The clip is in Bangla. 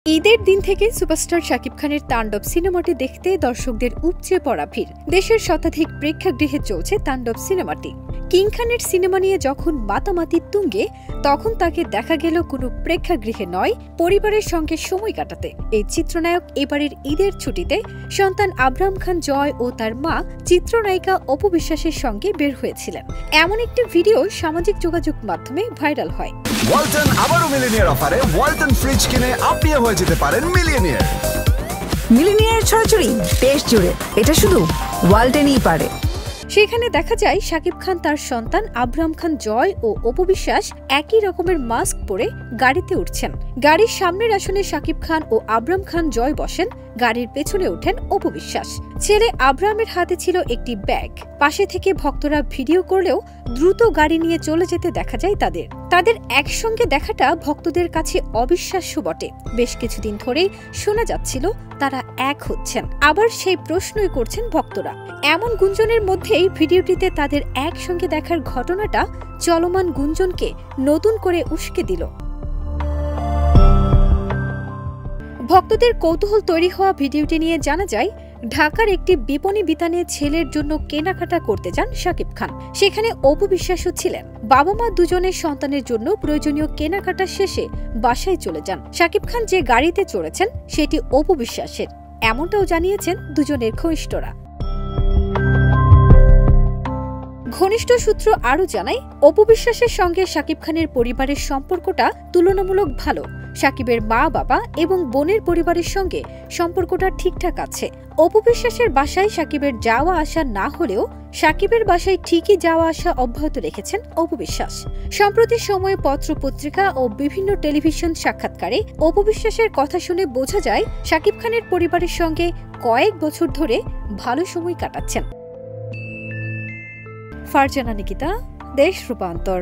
ঈদের দিন থেকে সুপারস্টার শাকিব খানের তাণ্ডব সিনেমাটি দেখতে দর্শকদের উপচে পড়া ভিড়। দেশের শতাধিক প্রেক্ষাগৃহে চলছে তাণ্ডব সিনেমাটি। কিং খানের সিনেমা নিয়ে যখন মাতামাতি তুঙ্গে, তখন তাকে দেখা গেল কোনো প্রেক্ষাগৃহে নয়, পরিবারের সঙ্গে সময় কাটাতে। এই চিত্রনায়ক এবারের ঈদের ছুটিতে সন্তান আবরাম খান জয় ও তার মা চিত্রনায়িকা অপু বিশ্বাসের সঙ্গে বের হয়েছিলেন। এমন একটি ভিডিও সামাজিক যোগাযোগ মাধ্যমে ভাইরাল হয়। ওয়ালটন আবারও মিলিনিয়ার অফারে ওয়ালটন ফ্রিজ কিনে আপনিও হয়ে যেতে পারেন মিলিয়নিয়ার। মিলিনিয়ার ছড়াছড়ি দেশ জুড়ে, এটা শুধু ওয়ালটনই পারে। সেখানে দেখা যায় শাকিব খান তার সন্তান আবরাম খান জয় ও অপু বিশ্বাস একই রকমের মাস্ক পরে গাড়িতে উঠছেন। গাড়ির সামনের আসনে শাকিব খান ও আবরাম খান জয় বসেন, গাড়ির পেছনে ওঠেন অপু বিশ্বাস। ছেলে আবরামের হাতে ছিল একটি ব্যাগ। পাশে থেকে ভক্তরা ভিডিও করলেও দ্রুত গাড়ি নিয়ে চলে যেতে দেখা যায় তাদের একসঙ্গে দেখাটা ভক্তদের কাছে অবিশ্বাস্য বটে। বেশ কিছুদিন ধরেই শোনা যাচ্ছিল তারা এক হচ্ছেন, আবার সেই প্রশ্নই করছেন ভক্তরা। এমন গুঞ্জনের মধ্যেই ভিডিওটিতে তাদের একসঙ্গে দেখার ঘটনাটা চলমান গুঞ্জনকে নতুন করে উস্কে দিল। ভক্তদের কৌতূহল তৈরি হওয়া ভিডিওটি নিয়ে জানা যায়, ঢাকার একটি বিপণী বিতানে ছেলের জন্য কেনাকাটা করতে যান শাকিব খান। সেখানে অপু বিশ্বাসও ছিলেন। বাবা মা দুজনের সন্তানের জন্য প্রয়োজনীয় কেনাকাটা শেষে বাসায় চলে যান। শাকিব খান যে গাড়িতে চড়েছেন সেটি অপু বিশ্বাসের, এমনটাও জানিয়েছেন দুজনের ঘনিষ্ঠরা। ঘনিষ্ঠ সূত্র আরও জানায়, অপু বিশ্বাসের সঙ্গে শাকিব খানের পরিবারের সম্পর্কটা তুলনামূলক ভালো। শাকিবের মা বাবা এবং বোনের পরিবারের সঙ্গে সম্পর্কটা ঠিকঠাক আছে। অপু বিশ্বাসের বাসায় শাকিবের যাওয়া আসা না হলেও শাকিবের বাসায় ঠিকই যাওয়া আসা অব্যাহত রেখেছেন অপু বিশ্বাস। সম্প্রতি সময়ে পত্র পত্রিকা ও বিভিন্ন টেলিভিশন সাক্ষাৎকারে অপু বিশ্বাসের কথা শুনে বোঝা যায় শাকিব খানের পরিবারের সঙ্গে কয়েক বছর ধরে ভালো সময় কাটাচ্ছেন। ফারজানা নিকিতা, দেশ রূপান্তর।